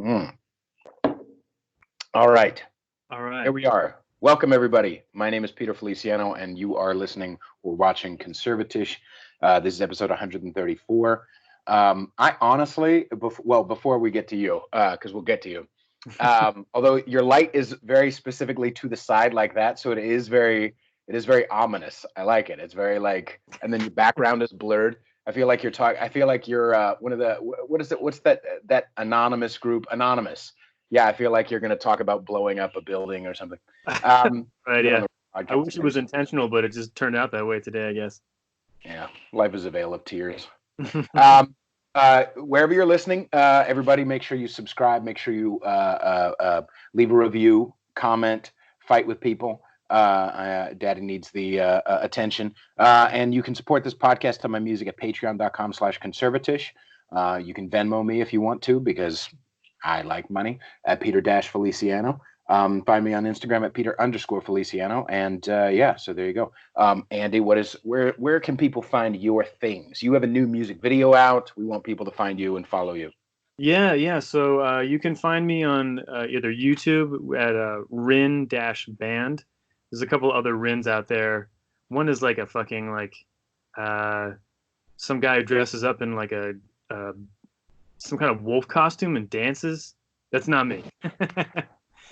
Mm. All right. All right. Here we are. Welcome, everybody. My name is Peter Feliciano, and you are listening or watching Conservatish. This is episode 134. I honestly, before we get to you, because we'll get to you, although your light is very specifically to the side like that, so it is very ominous. I like it. It's very like, and then your background is blurred. I feel like you're talking. I feel like you're one of the what is it? What's that anonymous group? Anonymous. Yeah, I feel like you're going to talk about blowing up a building or something. Right, You're on yeah. the I podcast wish it was today. intentional, but it just turned out that way today, I guess. Yeah, life is a veil of tears. Wherever you're listening, everybody, make sure you subscribe. Make sure you leave a review, comment, fight with people. Daddy needs the attention. And you can support this podcast on my music at patreon.com/conservatish. You can Venmo me if you want to, because I like money, at Peter-Feliciano. Find me on Instagram at Peter_Feliciano. And yeah, so there you go. Andy, where can people find your things? You have a new music video out. We want people to find you and follow you. Yeah. So you can find me on either YouTube at RINN-band. There's a couple other RINNs out there. One is like a fucking some guy who dresses up in like some kind of wolf costume and dances. That's not me.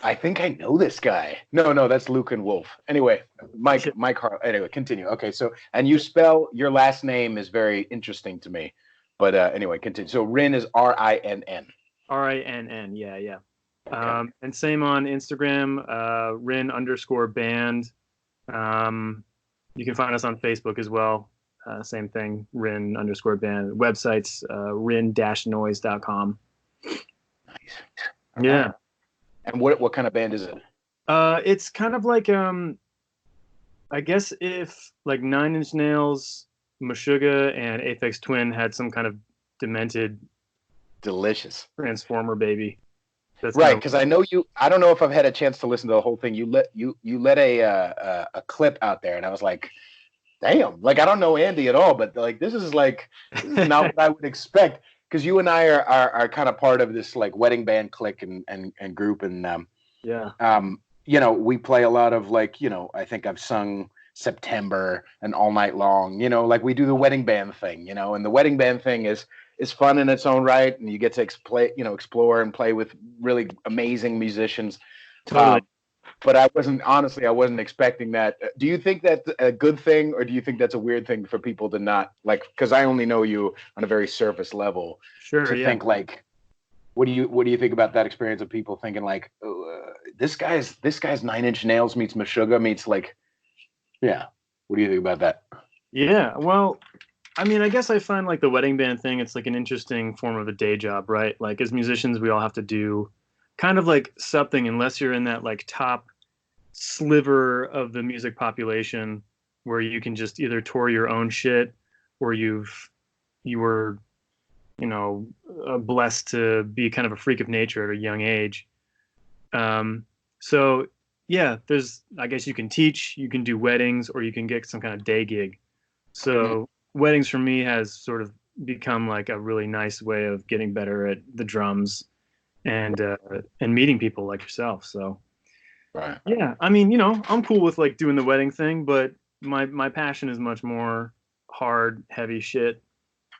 I think I know this guy. No, that's Luke and Wolf. Anyway, Mike Harlow. Anyway, continue. Okay, so, and you spell your last name is very interesting to me. But anyway, continue. So RINN is RINN. RINN, yeah. Okay. And same on Instagram, RINN_band. You can find us on Facebook as well. Same thing, RINN_band. Websites, rinn-noise.com. Nice. Yeah. Right. And what kind of band is it? It's kind of like I guess if like Nine Inch Nails, Meshuggah, and Aphex Twin had some kind of demented Delicious. transformer baby. That's Right, kind because I know you. I don't know if I've had a chance to listen to the whole thing. You let a clip out there, and I was like, damn. Like, I don't know Andy at all, but like this is not what I would expect. Because you and I are kind of part of this like wedding band clique and group, and yeah. we play a lot of I think I've sung September and All Night Long, like we do the wedding band thing, and the wedding band thing is fun in its own right, and you get to explore and play with really amazing musicians. Totally. But I wasn't expecting that. Do you think that's a good thing, or do you think that's a weird thing for people to not like? Because I only know you on a very surface level. Sure, To yeah. think like, what do you think about that experience of people thinking like, this guy's Nine Inch Nails meets Meshuggah meets like, yeah. What do you think about that? Yeah, well, I mean, I guess I find like the wedding band thing, it's like an interesting form of a day job, right? Like as musicians, we all have to do kind of like something, unless you're in that like top sliver of the music population where you can just either tour your own shit or you were, blessed to be kind of a freak of nature at a young age. So yeah, I guess you can teach, you can do weddings, or you can get some kind of day gig. So weddings for me has sort of become like a really nice way of getting better at the drums and meeting people like yourself. So Right. yeah, I mean, I'm cool with like doing the wedding thing, but my passion is much more hard, heavy shit,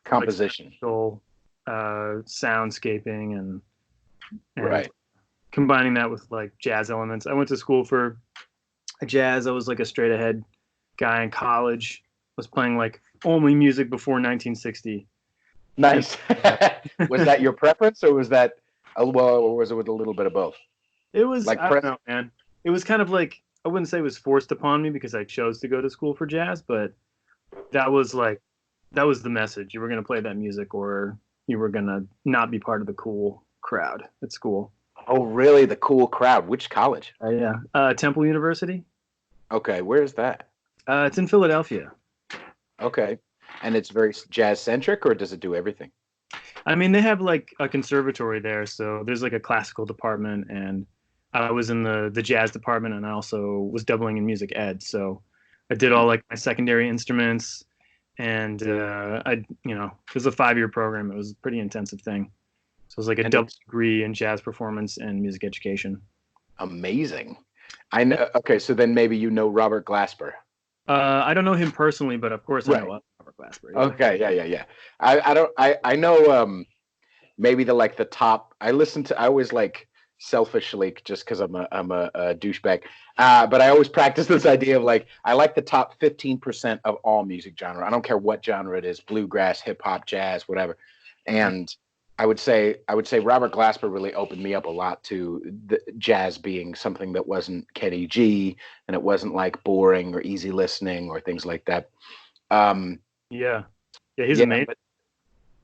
Composition. like soul, soundscaping and Right. combining that with like jazz elements. I went to school for jazz. I was like a straight ahead guy in college. Was playing like only music before 1960. Nice. Was that your preference, or was that or was it with a little bit of both? It was, Like I don't know, man. It was kind of like, I wouldn't say it was forced upon me because I chose to go to school for jazz, but that was the message. You were going to play that music or you were going to not be part of the cool crowd at school. Oh, really? The cool crowd. Which college? Yeah. Temple University. Okay, where is that? It's in Philadelphia. Okay. And it's very jazz centric, or does it do everything? I mean, they have like a conservatory there, so there's like a classical department, and I was in the jazz department, and I also was doubling in music ed. So I did all like my secondary instruments, and it was a 5-year program. It was a pretty intensive thing. So it's like a And double degree in jazz performance and music education. amazing. I know. Okay, so then maybe you know Robert Glasper. I don't know him personally, but of course I know Right. Robert Glasper. Yeah. Okay. Yeah. I don't. I know. Maybe the top. I always like selfishly just because I'm a douchebag. But I always practice this idea of like I like the top 15% of all music genre. I don't care what genre it is, bluegrass, hip hop, jazz, whatever. And I would say Robert Glasper really opened me up a lot to the jazz being something that wasn't Kenny G and it wasn't like boring or easy listening or things like that. Um, Yeah. Yeah, he's yeah, amazing. but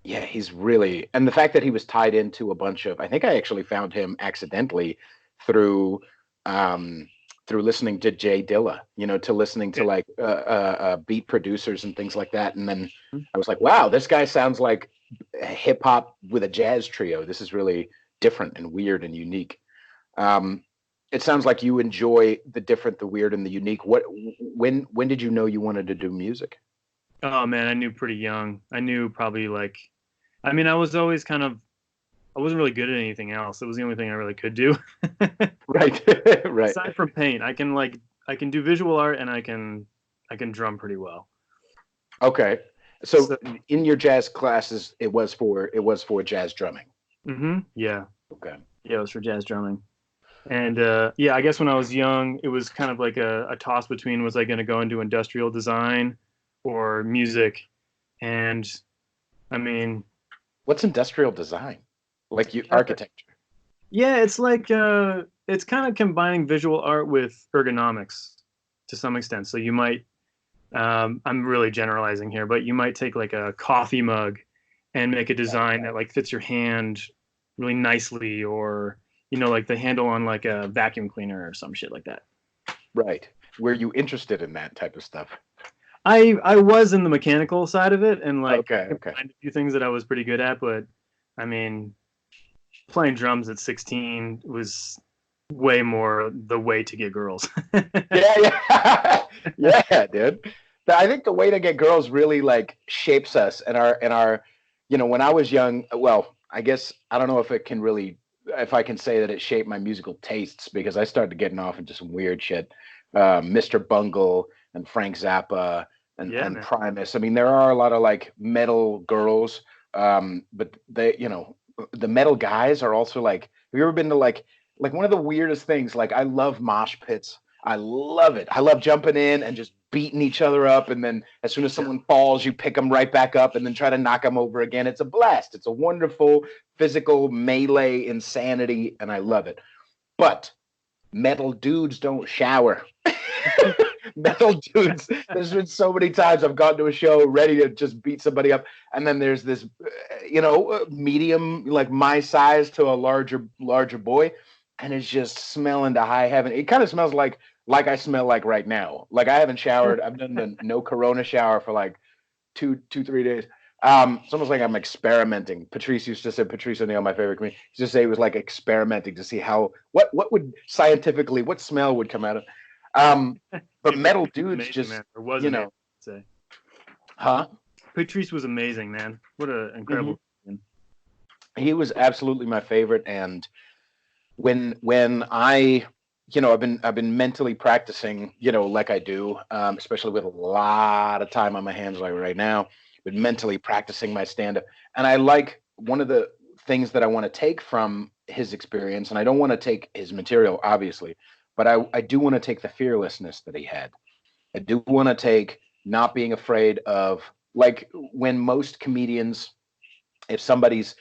yeah, he's really, and the fact that he was tied into a bunch of, I think I actually found him accidentally through, um, through listening to Jay Dilla, to listening to Yeah. like beat producers and things like that. And then I was like, wow, this guy sounds like hip hop with a jazz trio. This is really different and weird and unique. Um, it sounds like you enjoy the different, the weird, and the unique. When did you know you wanted to do music? Oh man, I knew pretty young. I knew probably like, I mean, I was always kind of, I wasn't really good at anything else. It was the only thing I really could do. Right, right. Aside from paint, I can do visual art and I can drum pretty well. Okay. So So, in your jazz classes, it was for jazz drumming. yeah, Okay. yeah, it was for jazz drumming. And yeah, I guess when I was young, it was kind of like a toss between was I going to go into industrial design or music. And I mean, What's industrial design? Like you uh, architecture. yeah, it's kind of combining visual art with ergonomics to some extent. So you might, I'm really generalizing here, but you might take like a coffee mug and make a design that like fits your hand really nicely, or like the handle on like a vacuum cleaner or some shit like that. Right. Were you interested in that type of stuff? I was in the mechanical side of it and like Okay, okay. combined a few things that I was pretty good at, but I mean, playing drums at 16 was way more the way to get girls. Yeah, yeah. Yeah, dude. I think the way to get girls really like shapes us and our when I was young, well, I guess I don't know if I can say that it shaped my musical tastes because I started getting off into some weird shit. Mr. Bungle and Frank Zappa Yeah, and man. Primus. I mean, there are a lot of like metal girls, but the metal guys are also like. Have you ever been to like one of the weirdest things? Like I love mosh pits. I love it. I love jumping in and just beating each other up, and then as soon as someone falls, you pick them right back up and then try to knock them over again. It's a blast. It's a wonderful physical melee insanity, and I love it. But metal dudes don't shower. Metal dudes. There's been so many times I've gone to a show ready to just beat somebody up, and then there's this, medium, like my size to a larger boy, and it's just smelling to high heaven. It kind of smells like I smell like right now. Like I haven't showered. I've done the no Corona shower for like 3 days. It's almost like I'm experimenting. Patrice O'Neal, my favorite comedian, used to say it was like experimenting to see what would scientifically what smell would come out of. Um, but Dude, metal Patrice was dudes amazing, just man. Or was you amazing, know, I'd say. huh? Patrice was amazing, man. What an Hmm. incredible comedian. He was absolutely my favorite. And when I've been mentally practicing, like I do, especially with a lot of time on my hands like right now, been mentally practicing my stand up. And I like one of the things that I want to take from his experience, and I don't want to take his material, obviously, but I do want to take the fearlessness that he had. I do want to take not being afraid of like when most comedians, if somebody's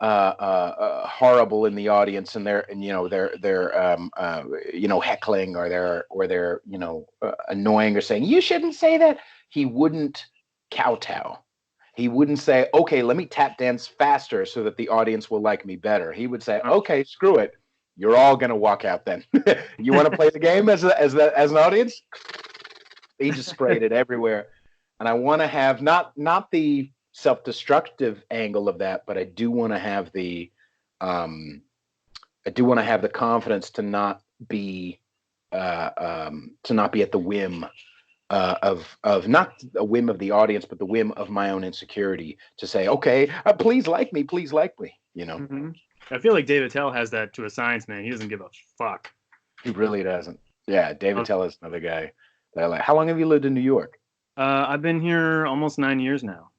horrible in the audience and they're heckling or they're annoying or saying you shouldn't say that, he wouldn't kowtow. He wouldn't say, okay, let me tap dance faster so that the audience will like me better. He would say, okay, screw it, you're all gonna walk out then. You want to play the game as an audience? He just sprayed it everywhere. And I want to have not the self-destructive angle of that, but um, I do want to have the confidence to not be at the whim of not a whim of the audience, but the whim of my own insecurity to say, okay, please like me, please like me. You know, I feel like David Tell has that to a science, man. He doesn't give a fuck. he really doesn't. Yeah, David Tell is another guy that I like. How long have you lived in New York? I've been here almost 9 years now.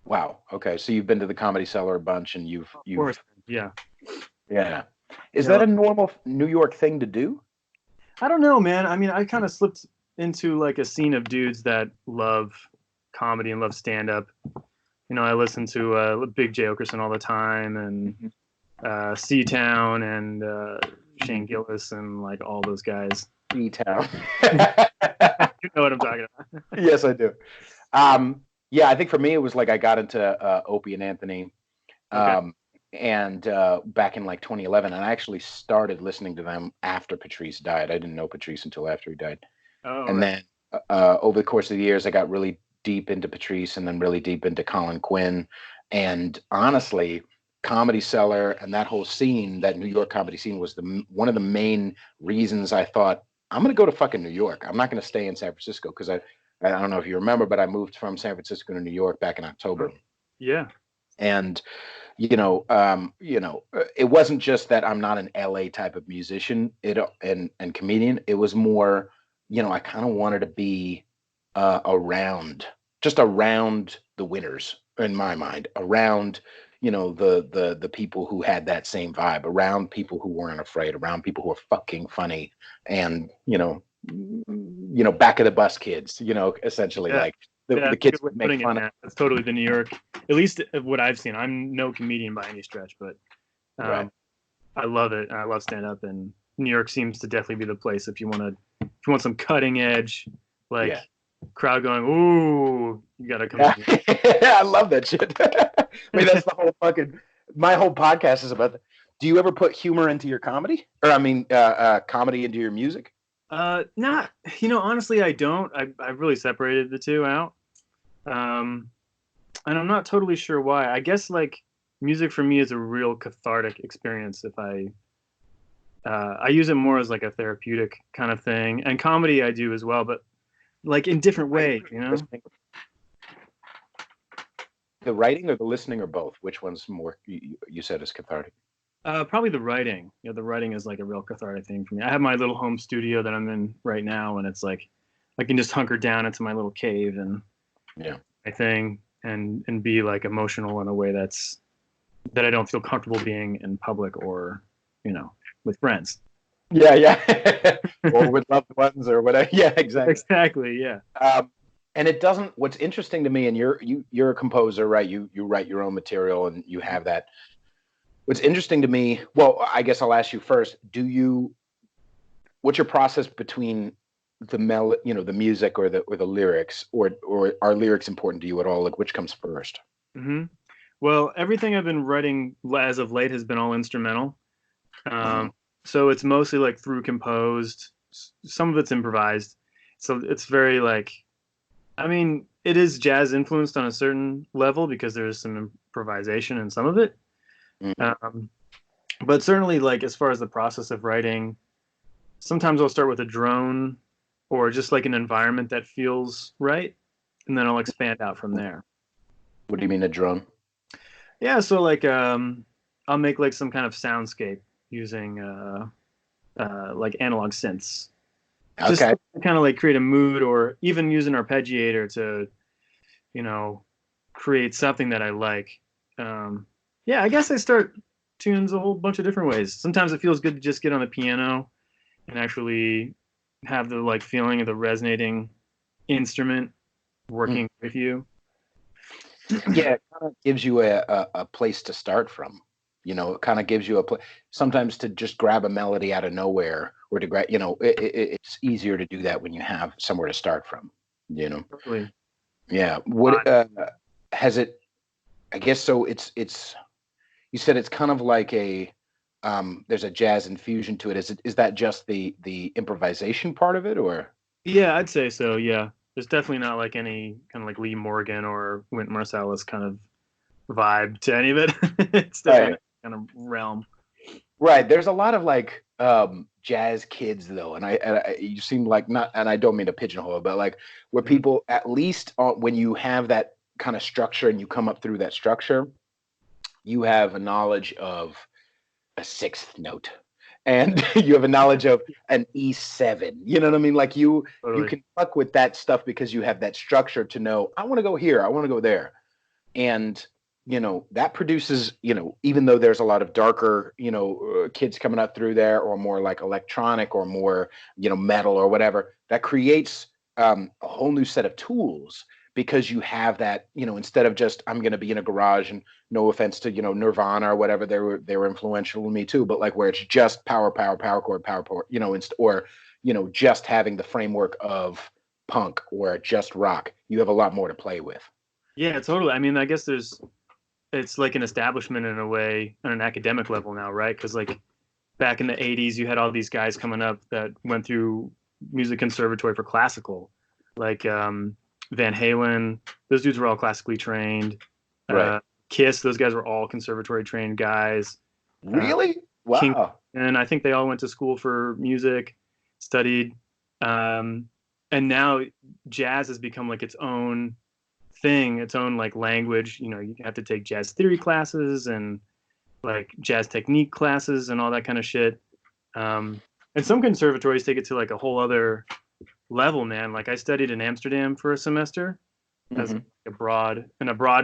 Wow. Okay, so you've been to the Comedy Cellar a bunch, and you've Of course, yeah. Is that a normal New York thing to do? I don't know, man. I mean, I kind of slipped into like a scene of dudes that love comedy and love stand-up. You know, I listen to Big J. Okerson all the time, and C-Town, and Shane Gillis, and like all those guys. C-Town. You know what I'm talking about. Yes, I do. Yeah, I think for me it was like I got into Opie and Anthony, and back in like 2011, and I actually started listening to them after Patrice died. I didn't know Patrice until after he died. And then over the course of the years, I got really deep into Patrice, and then really deep into Colin Quinn. And honestly, Comedy Cellar and that whole scene, that New York comedy scene, was one of the main reasons I thought, I'm going to go to fucking New York. I'm not going to stay in San Francisco, because I don't know if you remember, but I moved from San Francisco to New York back in October. Yeah. And it wasn't just that I'm not an LA type of musician and comedian. It was more, I kind of wanted to be around the winners, in my mind, around the people who had that same vibe, around people who weren't afraid, around people who were fucking funny, and back of the bus kids, essentially, like the kids would make fun of. That's totally the New York, at least what I've seen. I'm no comedian by any stretch, but right. I love it. I love stand up, and New York seems to definitely be the place if you want some cutting edge, like crowd going, ooh, you gotta come. I love that shit. I mean, that's the whole my whole podcast is about that. Do you ever put humor into your comedy, or comedy into your music? Not, honestly, I don't. I've really separated the two out. And I'm not totally sure why. I guess like music for me is a real cathartic experience. If I use it more as like a therapeutic kind of thing, and comedy I do as well, but like in different ways, The writing or the listening, or both? Which one's more, you said, is cathartic? Probably the writing. The writing is like a real cathartic thing for me. I have my little home studio that I'm in right now, and it's like I can just hunker down into my little cave and my thing, and be like emotional in a way that I don't feel comfortable being in public, or with friends. Yeah. Or with loved ones or whatever. Yeah, exactly. Yeah. And it doesn't. What's interesting to me, and you're a composer, right? You write your own material, and you have that. What's interesting to me, well, I guess I'll ask you first. What's your process between the the music or the lyrics, or are lyrics important to you at all? Like, which comes first? Mm-hmm. Well, everything I've been writing as of late has been all instrumental. So it's mostly like through composed. Some of it's improvised. So it's very like, I mean, it is jazz influenced on a certain level because there's some improvisation in some of it. But certainly, like, as far as the process of writing, sometimes I'll start with a drone or just like an environment that feels right, and then I'll expand out from there. What do you mean, a drone? Yeah, so like I'll make like some kind of soundscape using like analog synths. Okay. Just to kind of like create a mood, or even use an arpeggiator to, create something that I like. I guess I start tunes a whole bunch of different ways. Sometimes it feels good to just get on the piano and actually have the like feeling of the resonating instrument working with you. Yeah, it kind of gives you a place to start from. It kind of gives you a place. Sometimes to just grab a melody out of nowhere, or to grab, it's easier to do that when you have somewhere to start from. Totally. Yeah. What has it? I guess so. It's. You said it's kind of like there's a jazz infusion to it. Is that just the improvisation part of it, or? Yeah, I'd say so. Yeah, there's definitely not like any kind of like Lee Morgan or Wynton Marsalis kind of vibe to any of it. It's definitely kind of realm. Right. There's a lot of like jazz kids though, and you seem like not, and I don't mean to pigeonhole it, but like where people at least when you have that kind of structure and you come up through that structure, you have a knowledge of a sixth note, and you have a knowledge of an E7. You know what I mean? Like you can fuck with that stuff because you have that structure to know I want to go here, I want to go there, and that produces, even though there's a lot of darker, kids coming up through there, or more like electronic, or more, metal or whatever, that creates a whole new set of tools, because you have that, instead of just, I'm going to be in a garage, and no offense to, Nirvana or whatever, they were influential in me too, but like where it's just power chord, or, just having the framework of punk or just rock, you have a lot more to play with. Yeah, totally. I mean, I guess it's like an establishment in a way on an academic level now, right? Because like back in the 80s, you had all these guys coming up that went through music conservatory for classical, like Van Halen. Those dudes were all classically trained. Right. Kiss, those guys were all conservatory trained guys. Really? Wow. And I think they all went to school for music, studied. And now jazz has become like its own thing, its own like language. You have to take jazz theory classes and like jazz technique classes and all that kind of shit. And some conservatories take it to like a whole other level, man. Like I studied in Amsterdam for a semester as a broad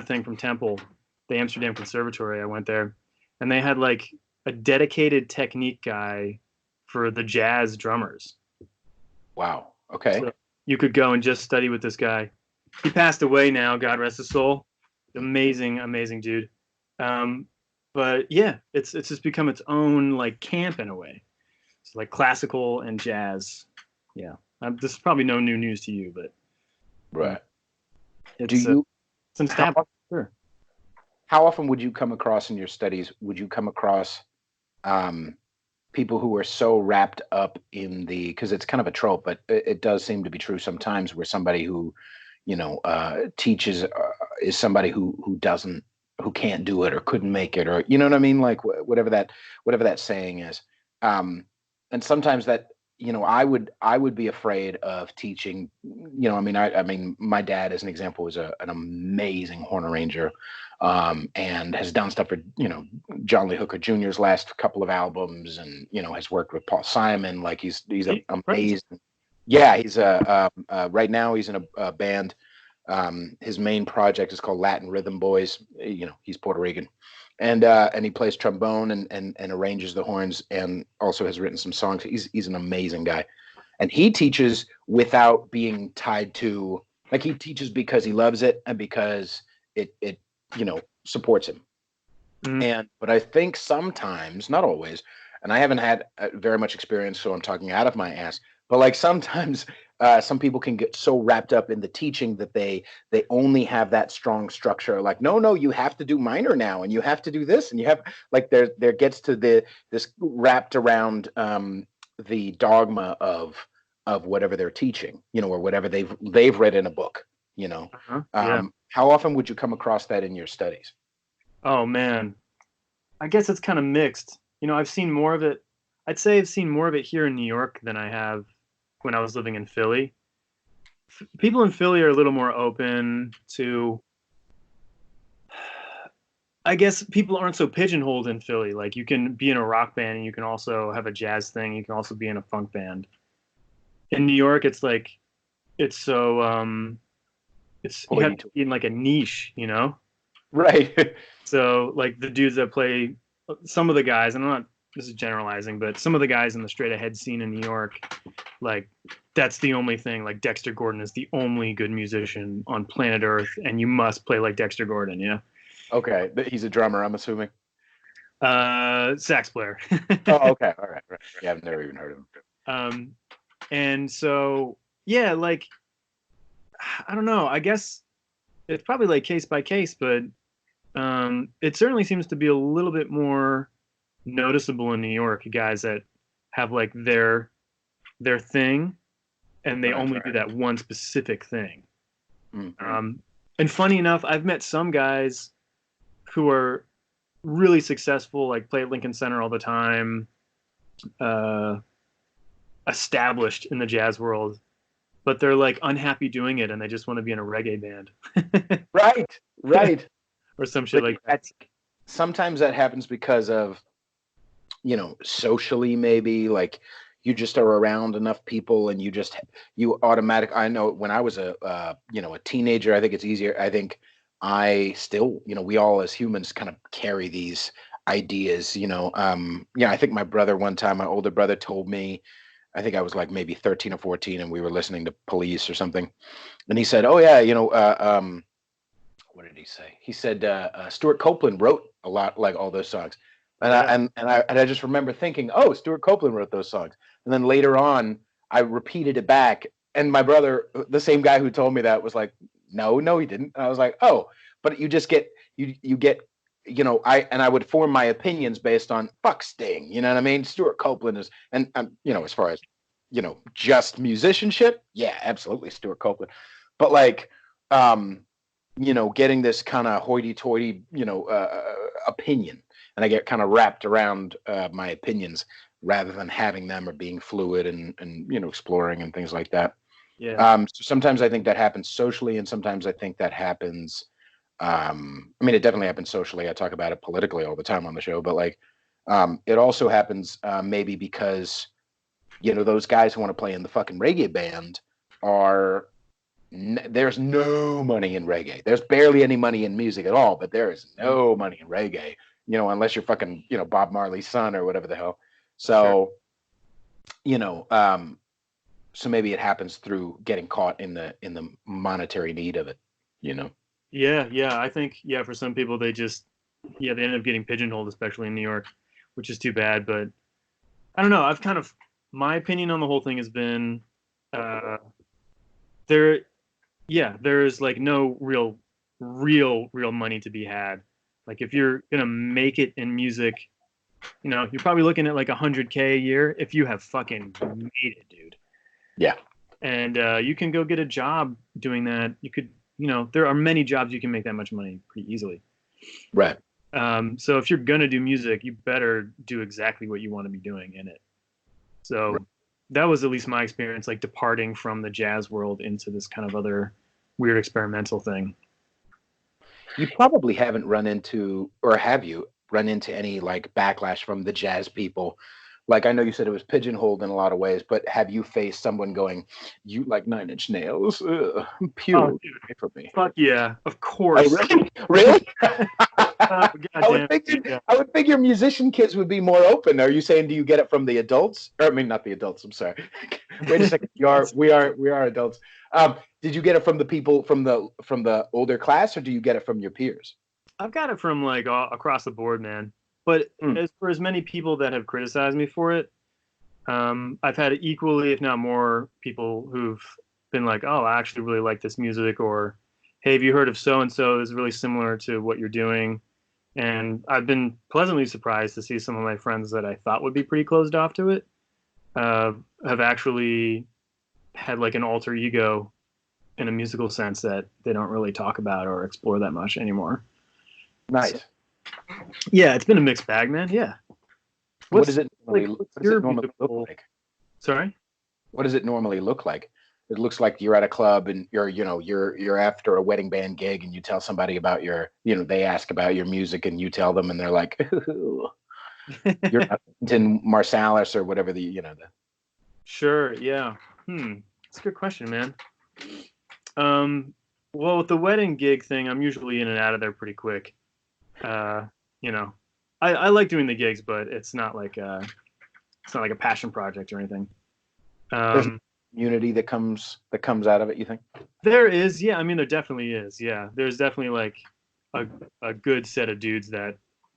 thing from Temple, the Amsterdam Conservatory. I went there, and they had like a dedicated technique guy for the jazz drummers. Wow. Okay. So you could go and just study with this guy. He passed away now, God rest his soul. Amazing, amazing dude. But yeah, it's just become its own like camp in a way. It's like classical and jazz. Yeah, this is probably no new news to you, but right. It's some stab. Sure. How often would you come across in your studies? Would you come across people who are so wrapped up in because it's kind of a trope, but it does seem to be true sometimes, where somebody who teaches is somebody who can't do it or couldn't make it, or you know what I mean, like whatever that saying is. And sometimes that, I would be afraid of teaching. I mean, my dad, as an example, was an amazing horn arranger, and has done stuff for John Lee Hooker Jr.'s last couple of albums, and has worked with Paul Simon. Like he's amazing. Yeah, he's right now he's in a band. His main project is called Latin Rhythm Boys. He's Puerto Rican, and he plays trombone and arranges the horns, and also has written some songs. He's an amazing guy, and he teaches without being tied to, like, he teaches because he loves it and because it supports him. But I think sometimes, not always, and I haven't had very much experience, so I'm talking out of my ass. But like sometimes some people can get so wrapped up in the teaching that they only have that strong structure. Like, no, you have to do minor now, and you have to do this, and you have, like, there gets to this wrapped around the dogma of whatever they're teaching, or whatever they've read in a book, Yeah. How often would you come across that in your studies? Oh man, I guess it's kind of mixed. I've seen more of it. I'd say I've seen more of it here in New York than I have when I was living in Philly. People in Philly are a little more open to, I guess people aren't so pigeonholed in Philly. Like, you can be in a rock band and you can also have a jazz thing. You can also be in a funk band. In New York, it's like, it's so, you have to be in like a niche, Right. So like the dudes that play, some of the guys, and this is generalizing, but some of the guys in the straight ahead scene in New York, like, that's the only thing. Like, Dexter Gordon is the only good musician on planet Earth, and you must play like Dexter Gordon. Okay, he's a drummer, I'm assuming. Sax player. Oh, okay, all right. Yeah, I've never even heard of him. And so, yeah, like, I don't know. I guess it's probably like case by case, but it certainly seems to be a little bit more noticeable in New York, guys that have like their thing, and they only do that one specific thing. And funny enough, I've met some guys who are really successful, like play at Lincoln Center all the time, established in the jazz world, but they're like unhappy doing it and they just want to be in a reggae band. Right, right. Or some shit But like I that. think sometimes that happens because of, socially, maybe, like, you just are around enough people and you automatic. I know when I was a teenager, I think it's easier. I think I still, we all as humans kind of carry these ideas. I think my brother one time, my older brother told me, I think I was like maybe 13 or 14, and we were listening to Police or something, and he said, "Oh yeah, what did he say? He said Stuart Copeland wrote a lot, like all those songs." And Yeah. I just remember thinking, "Oh, Stuart Copeland wrote those songs." And then later on, I repeated it back, and my brother, the same guy who told me that, was like, "No, no, he didn't." And I was like, "Oh," but you just get you get I would form my opinions based on fuck Sting. You know what I mean? Stuart Copeland is, and as far as just musicianship, yeah, absolutely Stuart Copeland, but like getting this kind of hoity-toity, opinion, and I get kind of wrapped around my opinions rather than having them or being fluid and exploring and things like that. Yeah. So sometimes I think that happens socially, and sometimes I think that happens. I mean, it definitely happens socially. I talk about it politically all the time on the show, but like, it also happens maybe because those guys who want to play in the fucking reggae band are there's no money in reggae. There's barely any money in music at all, but there is no money in reggae, unless you're fucking, Bob Marley's son or whatever the hell. Sure. So, you know, um, so maybe it happens through getting caught in the monetary need of it, you know. Yeah, yeah. I think for some people they end up getting pigeonholed, especially in New York, which is too bad. But I don't know. My opinion on the whole thing has been uh, there. Yeah, there's like no real money to be had. Like if you're gonna make it in music, you're probably looking at like 100K a year if you have fucking made it, dude. Yeah. And you can go get a job doing that. You could, there are many jobs you can make that much money pretty easily. Right. So if you're gonna do music, you better do exactly what you want to be doing in it. So Right. that was at least my experience, like departing from the jazz world into this kind of other weird experimental thing. You probably haven't run into, or have you run into any like backlash from the jazz people? Like, I know you said it was pigeonholed in a lot of ways, but have you faced someone going, "You like Nine Inch Nails? Ugh, pew Oh, dude, away from me." fuck yeah, of Oh, course. really? Really? Oh, I would goddamn. figure Yeah. I would figure musician kids would be more open. Are you saying, do you get it from the adults? Or I mean, not the adults. I'm sorry. Wait a second. We are adults. Did you get it from the people from the older class, or do you get it from your peers? I've got it from like all across the board, man. But Mm, as for as many people that have criticized me for it, I've had equally, if not more, people who've been like, "Oh, I actually really like this music," or "Hey, have you heard of so and so? Is really similar to what you're doing." And I've been pleasantly surprised to see some of my friends that I thought would be pretty closed off to it uh, have actually had like an alter ego in a musical sense that they don't really talk about or explore that much anymore. So, nice. yeah, it's been a mixed bag, man. Yeah. What does What's it like? normally What's what does your it normally look musical? like? Sorry. What does it normally look like? It looks like you're at a club and you're after a wedding band gig, and you tell somebody about they ask about your music, and you tell them, and they're like, "You're not in Marsalis or whatever the." Sure. Yeah. That's a good question, man. Um. Well, with the wedding gig thing, I'm usually in and out of there pretty quick. Uh. You know, I like doing the gigs, but it's not like a passion project or anything. There's a Um. community that comes out of it, you think? There is, yeah. I mean, there definitely is, yeah. There's definitely like a a good set of dudes that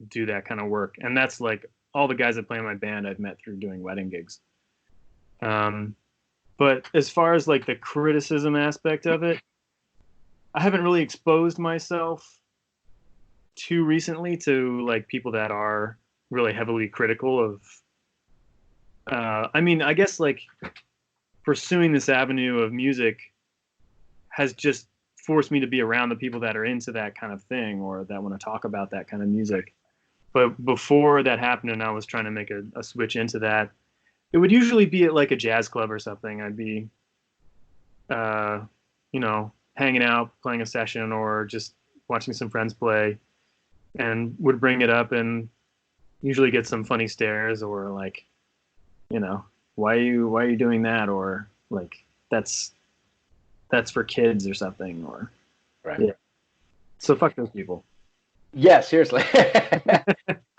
do that kind of work, and that's like all the guys that play in my band I've met through doing wedding gigs. Um, but as far as like the criticism aspect of it, I haven't really exposed myself too recently to like people that are really heavily critical of. I mean, I guess like pursuing this avenue of music has just forced me to be around the people that are into that kind of thing or that want to talk about that kind of music. But before that happened and I was trying to make a switch into that, it would usually be at like a jazz club or something. I'd be, uh, hanging out, playing a session, or just watching some friends play, and would bring it up and usually get some funny stares or like, why are you doing that, or like that's for kids or something, or Right. yeah. So fuck those people. Yeah, seriously.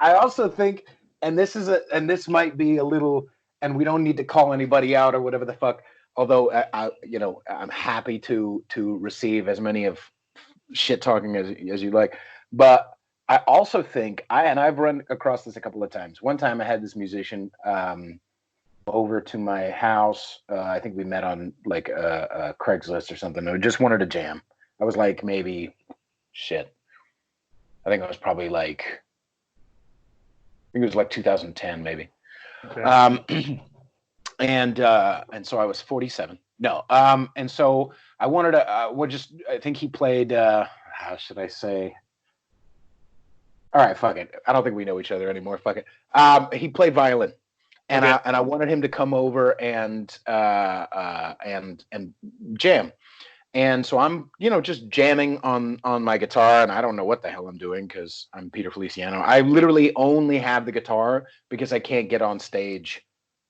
I also think, and this might be a little, and we don't need to call anybody out or whatever the fuck. Although I'm happy to receive as many of shit talking as you like. But I also think I've run across this a couple of times. One time I had this musician over to my house. I think we met on like a Craigslist or something. I just wanted to jam. I was like maybe shit. I think it was probably like I think it was like 2010 maybe. Okay. And so I was 47. No. And so I wanted to I think he played how should I say? All right, fuck it. I don't think we know each other anymore. Fuck it. He played violin. And Okay. I wanted him to come over and jam. And so I'm, just jamming on my guitar, and I don't know what the hell I'm doing because I'm Peter Feliciano. I literally only have the guitar because I can't get on stage,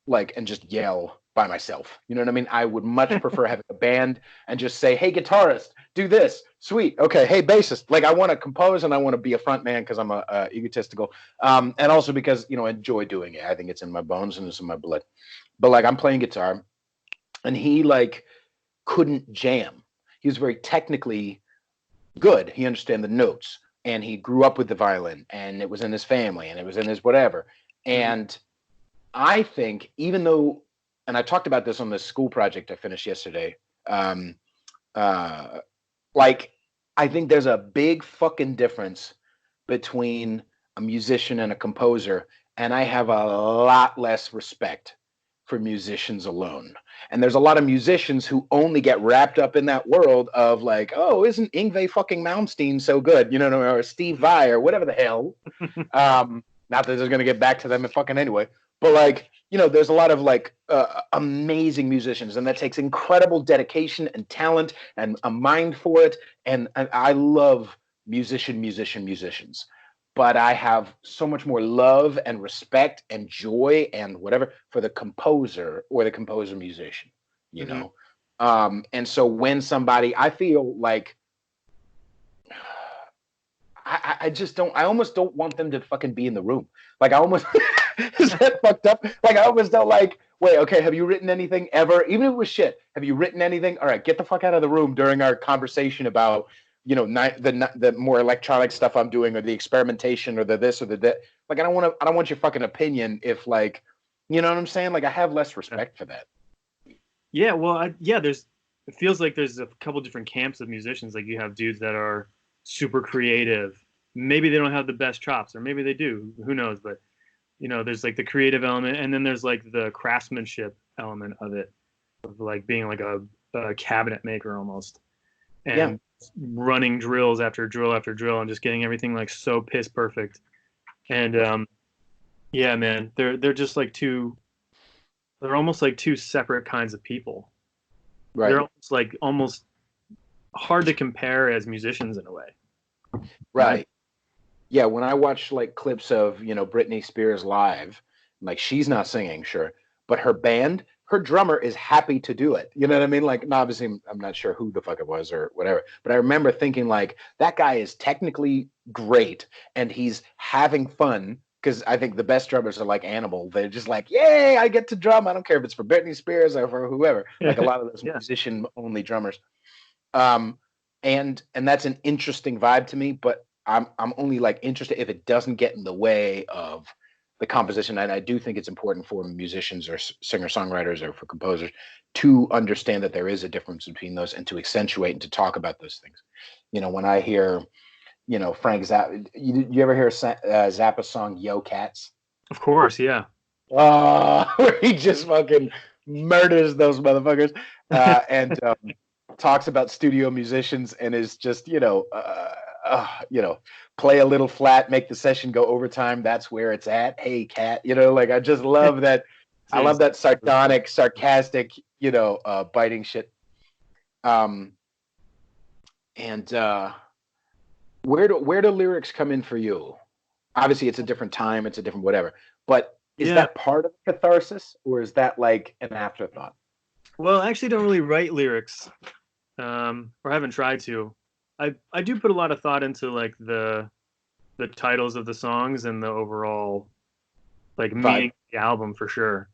like, and just yell by myself. You know what I mean? I would much prefer having a band and just say, "Hey, guitarist, do this." Sweet. Okay. Hey, bassist. Like, I want to compose and I want to be a front man because I'm a egotistical, and also because I enjoy doing it. I think it's in my bones and it's in my blood. But like, I'm playing guitar, and he like couldn't jam. He was very technically good. He understood the notes, and he grew up with the violin, and it was in his family, and it was in his whatever. And I think, even though, and I talked about this on the school project I finished yesterday, like, I think there's a big fucking difference between a musician and a composer, and I have a lot less respect for musicians alone. And there's a lot of musicians who only get wrapped up in that world of like, oh, isn't Yngwie fucking Malmsteen so good? Or Steve Vai or whatever the hell. Not that they're going to get back to them fucking anyway. But like, there's a lot of like amazing musicians, and that takes incredible dedication and talent and a mind for it. And I love musicians. But I have so much more love and respect and joy and whatever for the composer or the composer musician, you Mm-hmm. know? And so when somebody, I feel like I just don't, I almost don't want them to fucking be in the room. Like I almost, is that fucked up? Like I almost don't like, wait, okay, have you written anything ever? Even if it was shit, have you written anything? All right, get the fuck out of the room during our conversation about, the more electronic stuff I'm doing, or the experimentation, or the this or the that. Like I don't want your fucking opinion if like, you know what I'm saying? Like I have less respect for that. Yeah, well, it feels like there's a couple different camps of musicians. Like you have dudes that are super creative. Maybe they don't have the best chops, or maybe they do. Who knows? But there's like the creative element, and then there's like the craftsmanship element of it, of like being like a cabinet maker almost, Yeah. and running drills after drill after drill, and just getting everything like so piss perfect. And yeah, man, they're just like they're almost like two separate kinds of people. Right. They're almost hard to compare as musicians in a way. Right. Yeah, when I watch like clips of, Britney Spears live, like she's not singing, sure, but her band, her drummer is happy to do it. You know what I mean? Like, obviously, I'm not sure who the fuck it was or whatever, but I remember thinking like that guy is technically great and he's having fun because I think the best drummers are like Animal. They're just like, yay, I get to drum. I don't care if it's for Britney Spears or for whoever. Like a lot of those Yeah. musician-only drummers. Um, and that's an interesting vibe to me, but I'm only like interested if it doesn't get in the way of the composition. And I do think it's important for musicians or singer-songwriters or for composers to understand that there is a difference between those and to accentuate and to talk about those things. When I hear, Frank Zappa, you ever hear Zappa's song "Yo Cats"? Of course, yeah. Where he just fucking murders those motherfuckers, and talks about studio musicians and is just play a little flat, make the session go overtime. That's where it's at. Hey, cat, like I just love that. I love Seriously. that sardonic, sarcastic, biting shit. Um, and where do lyrics come in for you? Obviously, it's a different time, it's a different whatever. But is Yeah. that part of catharsis, or is that like an afterthought? Well, I actually don't really write lyrics, or haven't tried to. I do put a lot of thought into like the titles of the songs and the overall like Vibe. meaning of the album for sure.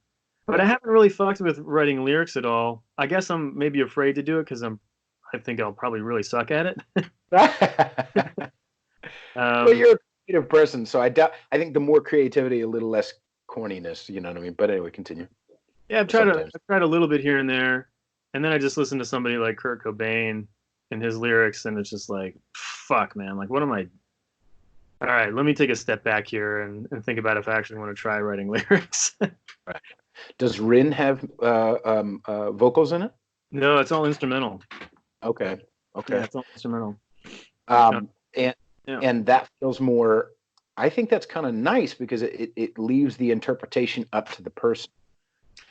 But I Yeah. haven't really fucked with writing lyrics at all. I guess I'm maybe afraid to do it because I think I'll probably really suck at it. Well, um, you're a creative person, so I think the more creativity, a little less corniness. You know what I mean? But anyway, continue. yeah, Sometimes. I've tried a little bit here and there, and then I just listen to somebody like Kurt Cobain and his lyrics, and it's just like, fuck, man, like what am I? All right, let me take a step back here and think about if I actually want to try writing lyrics. Right. Does RINN have vocals in it? No, it's all instrumental. Okay. Yeah, Okay. it's all instrumental. Uh, Um, and yeah. and that feels more. I think that's kind of nice because it leaves the interpretation up to the person.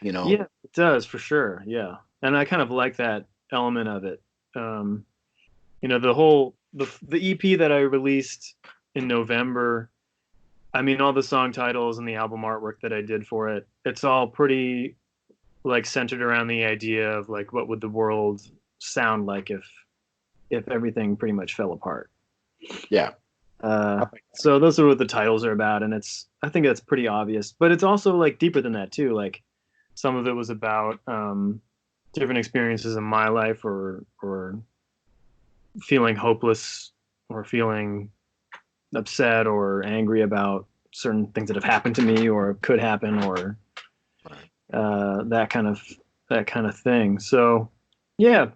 You know. Yeah, it does for sure. Yeah, and I kind of like that element of it. Um, the whole the EP that I released in November. I mean, all the song titles and the album artwork that I did for it. It's all pretty like centered around the idea of like what would the world sound like if everything pretty much fell apart. Yeah. So those are what the titles are about, and I think that's pretty obvious. But it's also like deeper than that too. Like some of it was about different experiences in my life, or feeling hopeless, or feeling upset or angry about certain things that have happened to me or could happen, or that kind of thing. So yeah,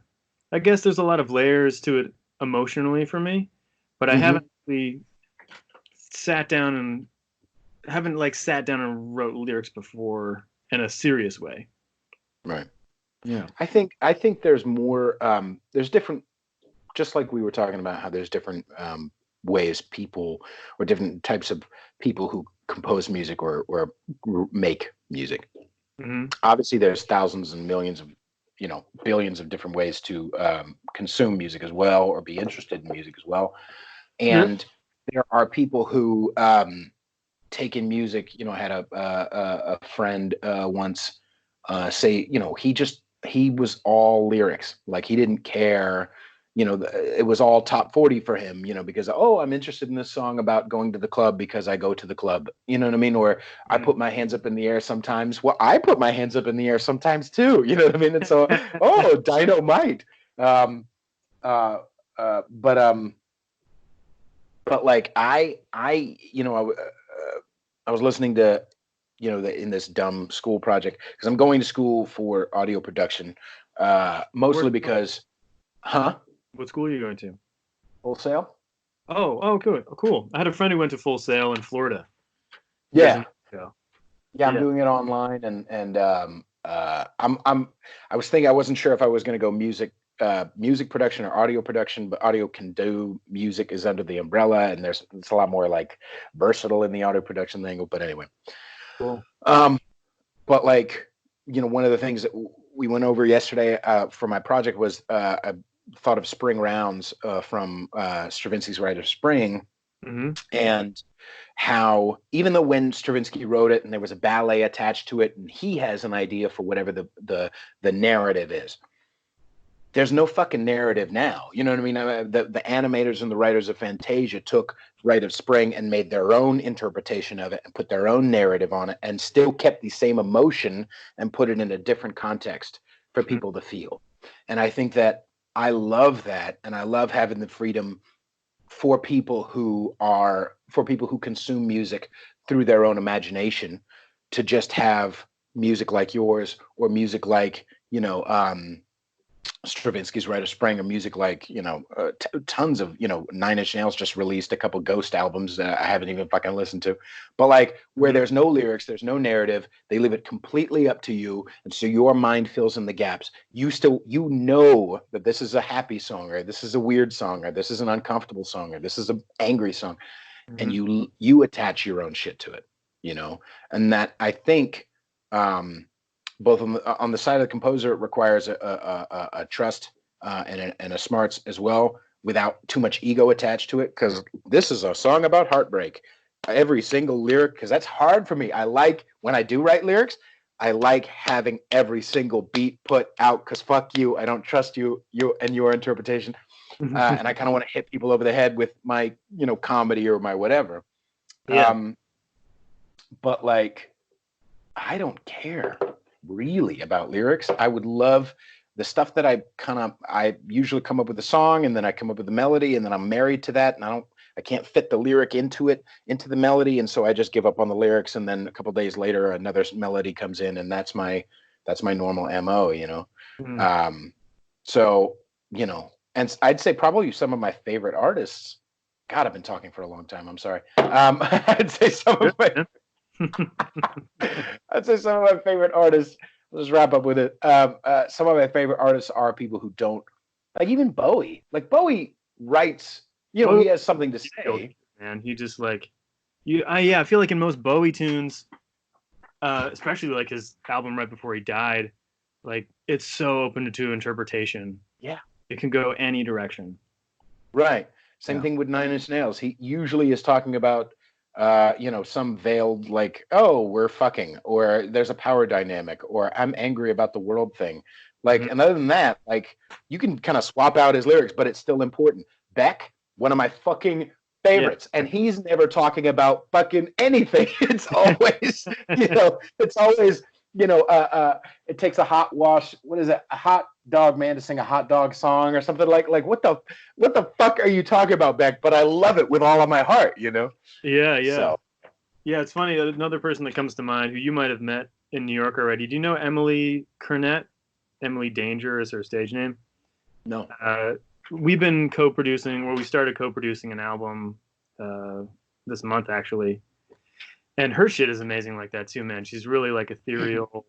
I guess there's a lot of layers to it emotionally for me, but I Hmm. haven't really sat down and haven't like sat down and wrote lyrics before in a serious way. Right. Yeah. I think there's more. There's different. Just like we were talking about how there's different ways people or different types of people who compose music or make music. Hmm. Obviously, there's thousands and millions of billions of different ways to consume music as well or be interested in music as well. Yeah. And there are people who take in music. I had a friend once say, he was all lyrics. Like he didn't care. It was all top 40 for him, because, oh, I'm interested in this song about going to the club because I go to the club. You know what I mean? Or I Mhm. put my hands up in the air sometimes. Well, I put my hands up in the air sometimes too. You know what I mean? And so, oh, dynamite. Um, uh, but like I was listening to, in this dumb school project because I'm going to school for audio production, Where, mostly because, huh? what school are you going to? Wholesale? Oh, cool. Cool. I had a friend who went to Full Sail in Florida years Yeah, and years ago. yeah. I'm Yeah. doing it online, and I was thinking I wasn't sure if I was going to go music production or audio production, but audio can do music is under the umbrella, and it's a lot more like versatile in the audio production angle. But anyway, Cool. um, but like one of the things that we went over yesterday for my project was I thought of Spring Rounds from Stravinsky's Rite of Spring, Hmm. and how even though when Stravinsky wrote it and there was a ballet attached to it and he has an idea for whatever the narrative is, there's no fucking narrative now. You know what I mean? The animators and the writers of Fantasia took Rite of Spring and made their own interpretation of it and put their own narrative on it and still kept the same emotion and put it in a different context for Hmm. people to feel. And I think that I love that, and I love having the freedom for people who consume music through their own imagination to just have music like yours or music like Stravinsky's Rite of Spring or music like tons of Nine Inch Nails just released a couple Ghost albums that I haven't even fucking listened to, but like where Hmm. there's no lyrics, there's no narrative, they leave it completely up to you, and so your mind fills in the gaps. You know that this is a happy song, or this is a weird song, or this is an uncomfortable song, or this is an angry song, and Hmm. you attach your own shit to it, and that I think both on the side of the composer, it requires a trust and a smarts as well, without too much ego attached to it. Because this is a song about heartbreak. Every single lyric, because that's hard for me. I like when I do write lyrics. I like having every single beat put out. Because fuck you, I don't trust you and your interpretation. And I kind of want to hit people over the head with my, comedy or my whatever. Yeah. But like, I don't care really about lyrics. I would love the stuff that I usually come up with a song, and then I come up with the melody, and then I'm married to that, and I can't fit the lyric into the melody, and so I just give up on the lyrics, and then a couple days later another melody comes in, and that's my normal MO, So, and I'd say probably some of my favorite artists. God, I've been talking for a long time. I'm sorry. I'd say some of my favorite artists. Let's wrap up with it. Some of my favorite artists are people who don't like, even Bowie. Like, Bowie writes, he has something to say. Man, he just like I feel like in most Bowie tunes, especially like his album right before he died, like it's so open to interpretation. Yeah, it can go any direction. Right. Same thing with Nine Inch Nails. He usually is talking about some veiled, like, oh, we're fucking, or there's a power dynamic, or I'm angry about the world thing. Like, and other than that, like, you can kind of swap out his lyrics, but it's still important. Beck, one of my fucking favorites, and he's never talking about fucking anything. It's always, it's always, it takes a hot wash. What is it? A hot dog man to sing a hot dog song or something like what the fuck are you talking about, Beck? But I love it with all of my heart, Yeah. So. Yeah, it's funny. Another person that comes to mind who you might have met in New York already. Do you know Emily Cornett? Emily Danger is her stage name. No. We've been co-producing, or we started co-producing an album this month, actually. And her shit is amazing like that, too, man. She's really, like, ethereal.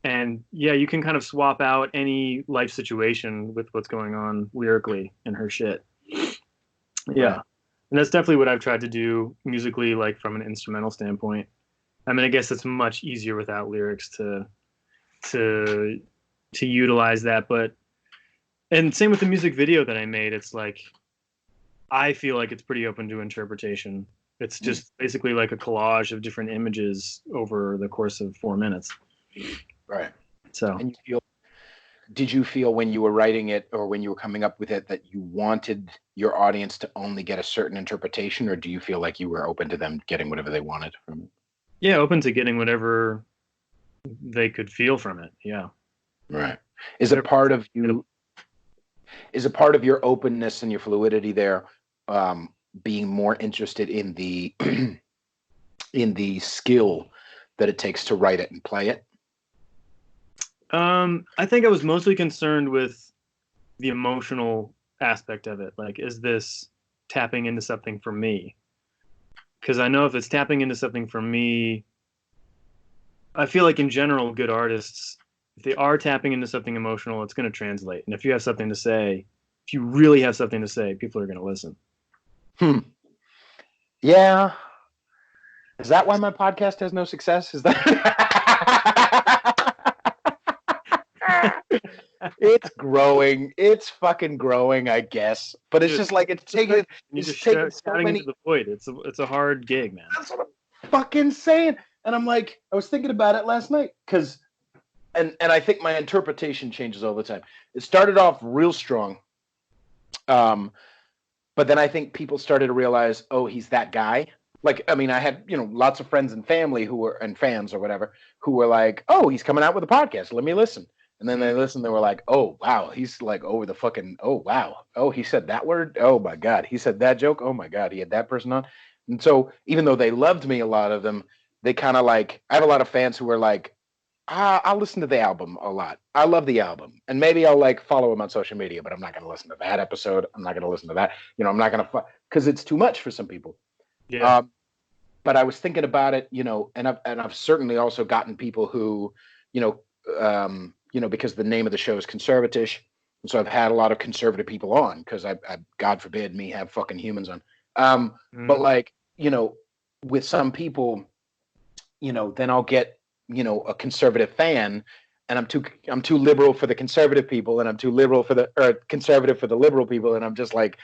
And, yeah, you can kind of swap out any life situation with what's going on lyrically in her shit. Yeah. Right. And that's definitely what I've tried to do musically, like, from an instrumental standpoint. I mean, I guess it's much easier without lyrics to utilize that, but and same with the music video that I made. It's like, I feel like it's pretty open to interpretation. It's just basically like a collage of different images over the course of 4 minutes. Right. So, and did you feel when you were writing it or when you were coming up with it that you wanted your audience to only get a certain interpretation, or do you feel like you were open to them getting whatever they wanted from it? Yeah, open to getting whatever they could feel from it. Yeah. Right. Is it part of you? Is a part of your openness and your fluidity there, being more interested in the in the skill that it takes to write it and play it? I think I was mostly concerned with the emotional aspect of it. Like, is this tapping into something for me? Because I know if it's tapping into something for me, I feel like in general, good artists, if they are tapping into something emotional, it's going to translate. And if you have something to say, if you really have something to say, people are going to listen. Yeah. Is that why my podcast has no success? Is that? It's growing. It's fucking growing, I guess. But it's just like it's taking so many. Into the void. It's a hard gig, man. That's what I'm fucking saying. And I'm like, I was thinking about it last night because, and I think my interpretation changes all the time. It started off real strong, but then I think people started to realize, oh, he's that guy. Like, I mean, I had lots of friends and family and fans or whatever who were like, oh, he's coming out with a podcast. Let me listen. And then they listened. They were like, oh, wow, he's like over the fucking, oh, wow. Oh, he said that word. Oh, my God. He said that joke. Oh, my God. He had that person on. And so even though they loved me, a lot of them, they kind of like, I have a lot of fans who are like, I'll listen to the album a lot. I love the album. And maybe I'll like follow him on social media, but I'm not going to listen to that episode. I'm not going to listen to that. I'm not going to, because it's too much for some people. Yeah. But I was thinking about it, and I've certainly also gotten people who, because the name of the show is Conservatish. And so I've had a lot of conservative people on because I God forbid me have fucking humans on. But like, with some people, then I'll get, a conservative fan, and I'm too liberal for the conservative people, and I'm too liberal for or conservative for the liberal people, and I'm just like,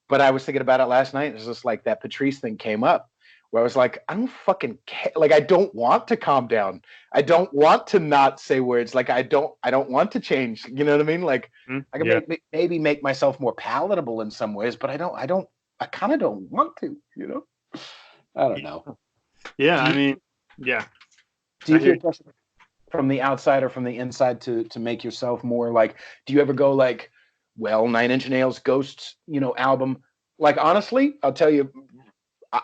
but I was thinking about it last night. It's just like that Patrice thing came up where I was like, I don't fucking care. Like, I don't want to calm down. I don't want to not say words. Like, I don't want to change. You know what I mean? Like, I can Yeah. maybe make myself more palatable in some ways, but I kind of don't want to, I don't know. Yeah, Do I you, mean, yeah. do I you hear feel pressure from the outside or from the inside to make yourself more like, do you ever go like, well, Nine Inch Nails Ghosts, album, like, honestly, I'll tell you,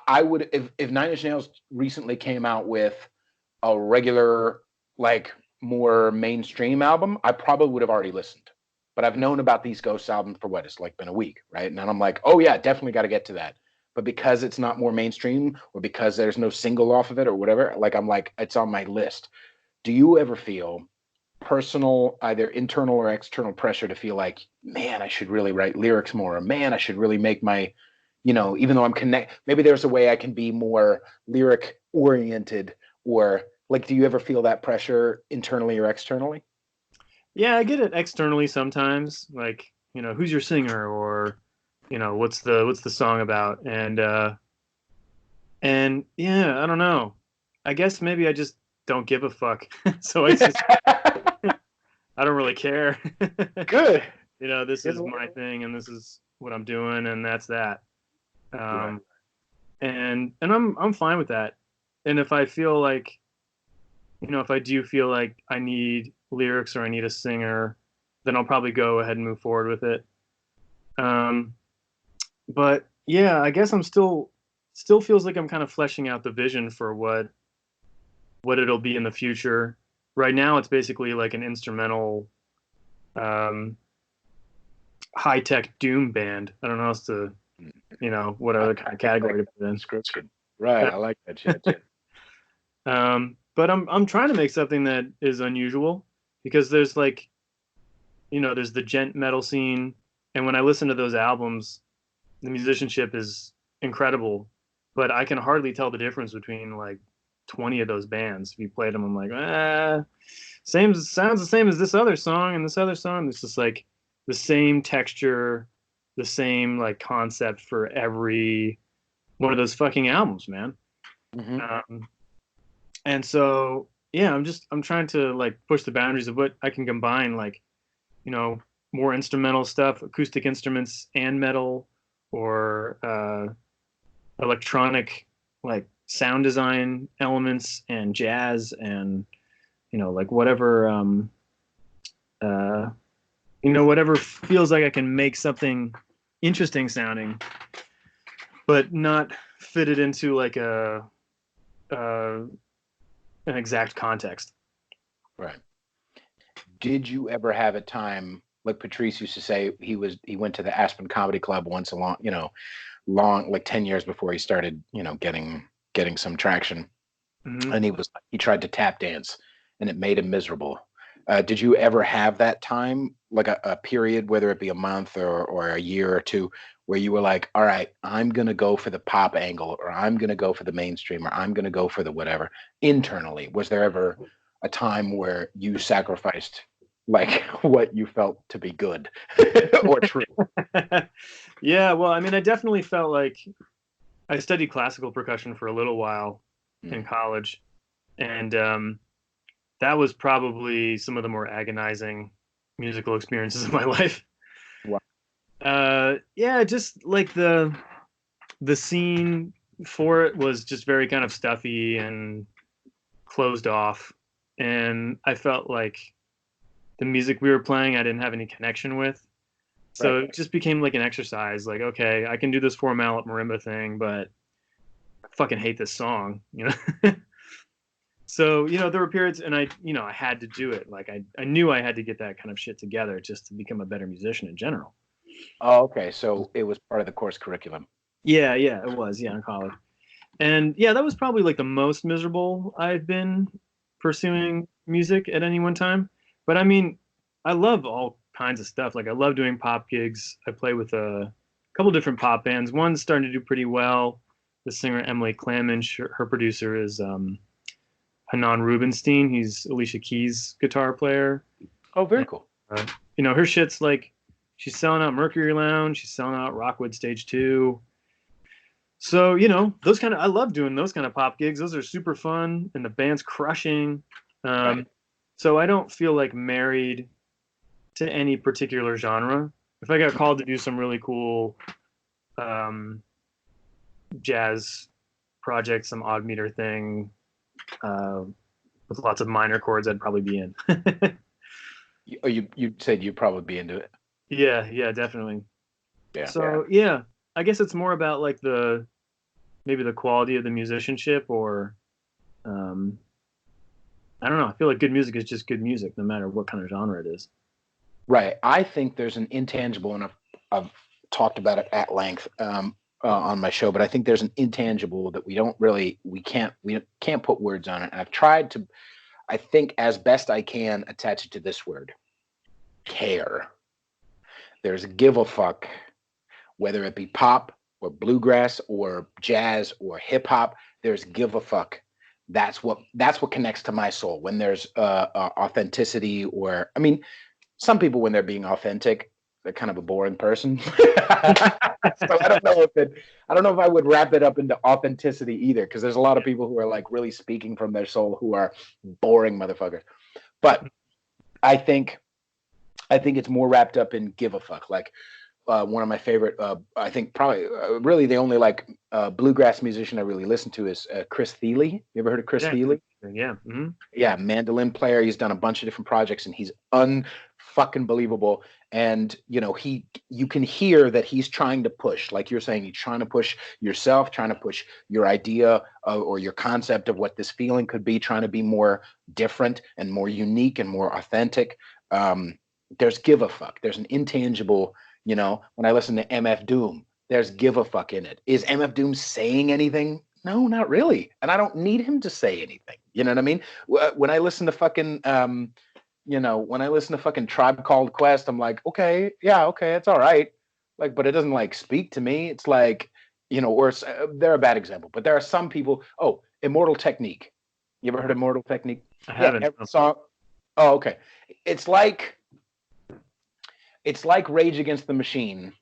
I would, if Nine Inch Nails recently came out with a regular, like, more mainstream album, I probably would have already listened. But I've known about these Ghosts albums for what, it's like been a week, right? And I'm like, oh yeah, definitely got to get to that. But because it's not more mainstream, or because there's no single off of it or whatever, like, I'm like, it's on my list. Do you ever feel personal, either internal or external pressure to feel like, man, I should really write lyrics more, or man, I should really make my, even though maybe there's a way I can be more lyric oriented, or like, do you ever feel that pressure internally or externally? Yeah, I get it externally sometimes, like, who's your singer, or, what's the song about? And yeah, I don't know. I guess maybe I just don't give a fuck. So it's just I don't really care. Good. This is my thing, and this is what I'm doing, and that's that. Right. And I'm fine with that. And if I feel like, if I do feel like I need lyrics or I need a singer, then I'll probably go ahead and move forward with it. Um, but yeah, I guess I'm still feels like I'm kind of fleshing out the vision for what it'll be in the future. Right now, it's basically like an instrumental, um, high tech doom band. I don't know how else to, what other kind of category to put in. Description. Right. I like that shit. But I'm trying to make something that is unusual, because there's like, there's the gent metal scene, and when I listen to those albums, the musicianship is incredible, but I can hardly tell the difference between like 20 of those bands. If you played them, I'm like, sounds the same as this other song and this other song. It's just like the same texture, the same like concept for every one of those fucking albums, man. Mm-hmm. And so yeah, I'm trying to like push the boundaries of what I can combine, like, more instrumental stuff, acoustic instruments and metal, or electronic, like sound design elements and jazz, and like whatever, whatever feels like I can make something interesting sounding, but not fit it into like an exact context. Right. Did you ever have a time, like Patrice used to say, he went to the Aspen Comedy Club once, long, like 10 years before he started, getting some traction. Mm-hmm. And he tried to tap dance, and it made him miserable. Did you ever have that time, like a period, whether it be a month or a year or two, where you were like, all right, I'm going to go for the pop angle, or I'm going to go for the mainstream, or I'm going to go for the whatever internally? Was there ever a time where you sacrificed like what you felt to be good or true? Yeah, well, I mean, I definitely felt like I studied classical percussion for a little while in college, and that was probably some of the more agonizing musical experiences of my life. Wow. Yeah, just like the scene for it was just very kind of stuffy and closed off, and I felt like the music we were playing I didn't have any connection with. So Right. it just became like an exercise. Like, okay, I can do this four mallet marimba thing, but I fucking hate this song, So, there were periods, and I had to do it. Like, I knew I had to get that kind of shit together just to become a better musician in general. Oh, okay. So it was part of the course curriculum. Yeah, it was, yeah, in college. And yeah, that was probably like the most miserable I've been pursuing music at any one time. But I mean, I love all kinds of stuff. Like, I love doing pop gigs. I play with a couple different pop bands. One's starting to do pretty well. The singer Emily Clamage, her producer is Hanan Rubinstein. He's Alicia Keys' guitar player. Oh, very cool. You know, her shit's like, she's selling out Mercury Lounge. She's selling out Rockwood Stage 2. So, you know, those kind of, I love doing those kind of pop gigs. Those are super fun, and the band's crushing. Right. So I don't feel like married to any particular genre. If I got called to do some really cool jazz project, some odd meter thing with lots of minor chords, I'd probably be in. You said you'd probably be into it. Yeah, definitely. Yeah. So yeah, I guess it's more about like maybe the quality of the musicianship, or I don't know. I feel like good music is just good music, no matter what kind of genre it is. Right. I think there's an intangible, and I've talked about it at length on my show, but I think there's an intangible that we can't put words on it. And I've tried to, I think as best I can, attach it to this word: care. There's give a fuck, whether it be pop or bluegrass or jazz or hip hop. There's give a fuck. That's what connects to my soul. When there's authenticity, or I mean, some people, when they're being authentic, they're kind of a boring person. So I don't know if I would wrap it up into authenticity either, because there's a lot of people who are like really speaking from their soul who are boring motherfuckers. But I think it's more wrapped up in give a fuck. Like one of my favorite, I think probably really the only like bluegrass musician I really listen to is Chris Thile. You ever heard of Chris Thile? Yeah. Mm-hmm. Yeah, mandolin player. He's done a bunch of different projects, and he's unfucking believable. And you know, you can hear that he's trying to push, like you're saying, he's trying to push yourself, trying to push your idea or your concept of what this feeling could be, trying to be more different and more unique and more authentic. There's give a fuck. There's an intangible. You know, when I listen to MF Doom, there's give a fuck in it. Is MF Doom saying anything? No, not really. And I don't need him to say anything. You know what I mean? When I listen to fucking, when I listen to fucking Tribe Called Quest, I'm like, okay, yeah, okay, it's all right. Like, but it doesn't like speak to me. It's like, you know, or they're a bad example, but there are some people. Oh, Immortal Technique. You ever heard of Immortal Technique? I haven't. Every song. Oh, okay. It's like Rage Against the Machine,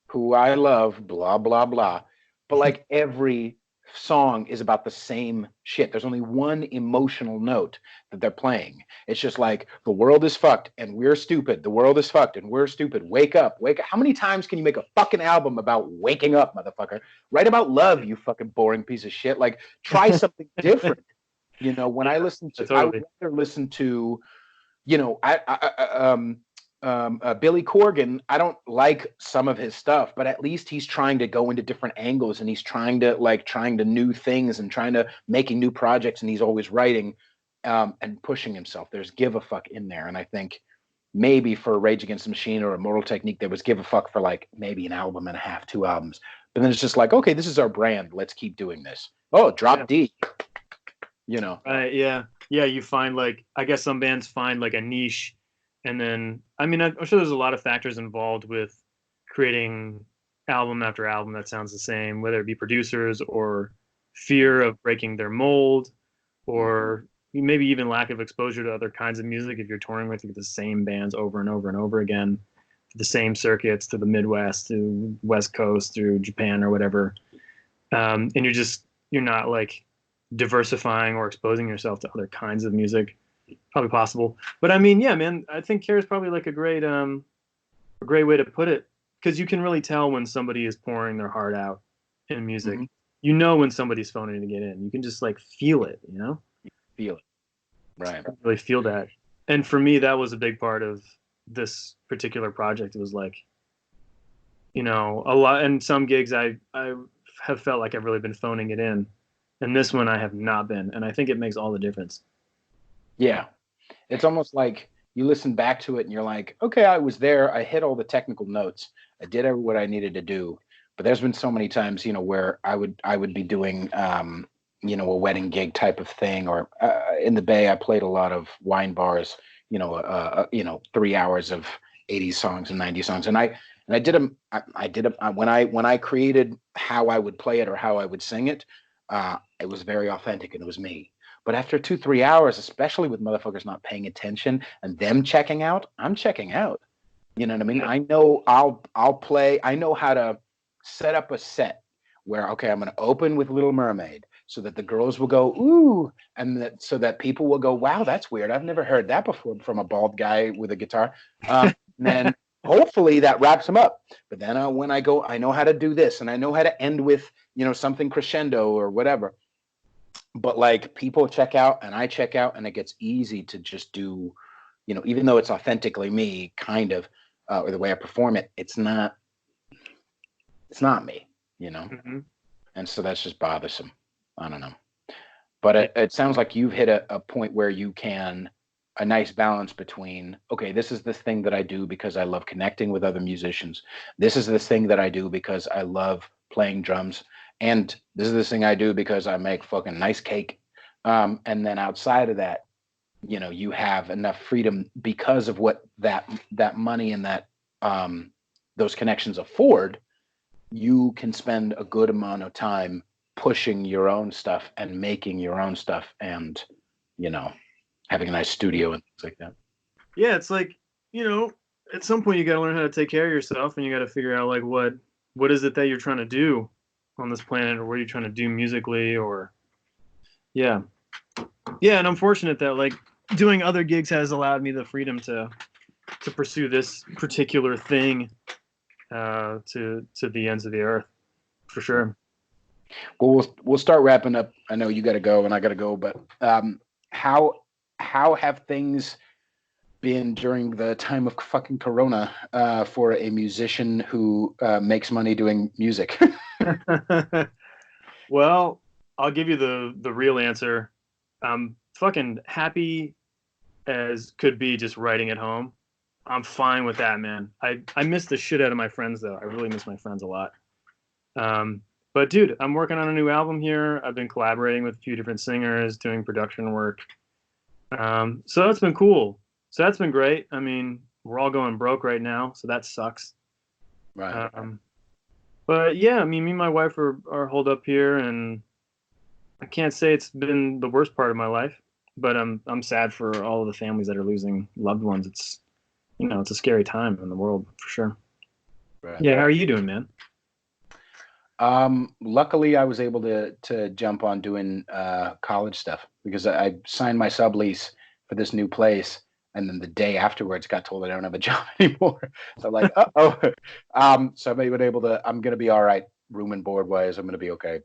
who I love, blah, blah, blah. But like every song is about the same shit. There's only one emotional note that they're playing. It's just like, the world is fucked and we're stupid. The world is fucked and we're stupid. Wake up, wake up. How many times can you make a fucking album about waking up, motherfucker? Write about love, you fucking boring piece of shit. Like, try something different. You know, when I listen to, I would rather listen to, you know, Billy Corgan. I don't like some of his stuff, but at least he's trying to go into different angles, and he's trying to new things and trying to making new projects, and he's always writing and pushing himself. There's give a fuck in there, and I think maybe for Rage Against the Machine or Immortal Technique, there was give a fuck for like maybe an album and a half, 2 albums, but then it's just like, okay, this is our brand. Let's keep doing this. Oh, Drop D. You know. Yeah. You find like, I guess some bands find like a niche. And then, I mean, I'm sure there's a lot of factors involved with creating album after album that sounds the same, whether it be producers or fear of breaking their mold, or maybe even lack of exposure to other kinds of music. If you're touring with the same bands over and over and over again, the same circuits to the Midwest, to West Coast, through Japan or whatever, and you're not like diversifying or exposing yourself to other kinds of music. Probably possible, but I mean, yeah, man, I think care is probably like a great way to put it, because you can really tell when somebody is pouring their heart out in music. Mm-hmm. You know when somebody's phoning to get in. You can just like feel it, you know? Feel it, right? I really feel that. And for me, that was a big part of this particular project. It was like, you know, a lot. And some gigs I have felt like I've really been phoning it in, and this one I have not been, and I think it makes all the difference. Yeah, it's almost like you listen back to it and you're like, okay, I was there. I hit all the technical notes. I did what I needed to do. But there's been so many times, you know, where I would be doing, you know, a wedding gig type of thing, or in the Bay, I played a lot of wine bars, you know, 3 hours of 80s songs and 90s songs. And I did them. When I created how I would play it or how I would sing it, It was very authentic and it was me. But after 2, 3 hours, especially with motherfuckers not paying attention and them checking out, I'm checking out. You know what I mean? I know I'll play. I know how to set up a set where, okay, I'm going to open with Little Mermaid so that the girls will go ooh, and that so that people will go, wow, that's weird. I've never heard that before from a bald guy with a guitar. And then hopefully that wraps them up. But then when I go, I know how to do this, and I know how to end with something crescendo or whatever. But like people check out and I check out, and it gets easy to just do, even though it's authentically me, kind of, or the way I perform it, it's not me, Mm-hmm. and so that's just bothersome. I don't know, but it sounds like you've hit a point where you can a nice balance between, okay, this is this thing that I do because I love connecting with other musicians. This is this thing that I do because I love playing drums. And this is this thing I do because I make fucking nice cake. And then outside of that, you have enough freedom because of what that money and that those connections afford. You can spend a good amount of time pushing your own stuff and making your own stuff and, having a nice studio and things like that. Yeah, it's like, at some point you got to learn how to take care of yourself, and you got to figure out like what is it that you're trying to do on this planet, or what are you trying to do musically, or yeah. And I'm fortunate that like doing other gigs has allowed me the freedom to pursue this particular thing to the ends of the earth, for sure. Well, we'll start wrapping up. I know you got to go and I got to go, but how have things been during the time of fucking Corona for a musician who makes money doing music? Well, I'll give you the real answer. I'm fucking happy as could be just writing at home. I'm fine with that, man. I miss the shit out of my friends, though. I really miss my friends a lot. But dude, I'm working on a new album here. I've been collaborating with a few different singers, doing production work. So that's been cool. So that's been great. I mean, we're all going broke right now, so that sucks. Right. But yeah, I mean, me and my wife are holed up here, and I can't say it's been the worst part of my life, but I'm sad for all of the families that are losing loved ones. It's it's a scary time in the world for sure. Right. Yeah, how are you doing, man? Luckily I was able to jump on doing college stuff because I signed my sublease for this new place, and then the day afterwards got told I don't have a job anymore. So I'm like, so I'm able to. I'm gonna be all right, room and board wise. I'm gonna be okay.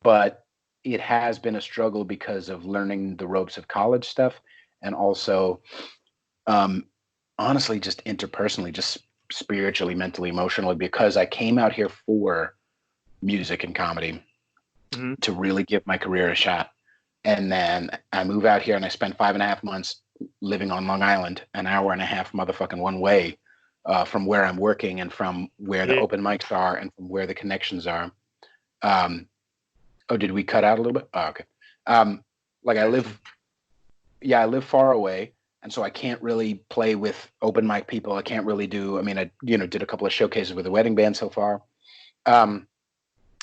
But it has been a struggle because of learning the ropes of college stuff, and also, honestly, just interpersonally, just spiritually, mentally, emotionally, because I came out here for music and comedy to really give my career a shot. And then I move out here and I spend 5.5 months living on Long Island, an hour and a half motherfucking one way from where I'm working and from where the open mics are and from where the connections are. Oh, did we cut out a little bit? Oh, okay. Like I live far away. And so I can't really play with open mic people. I can't really do, I mean, I, did a couple of showcases with the wedding band so far. But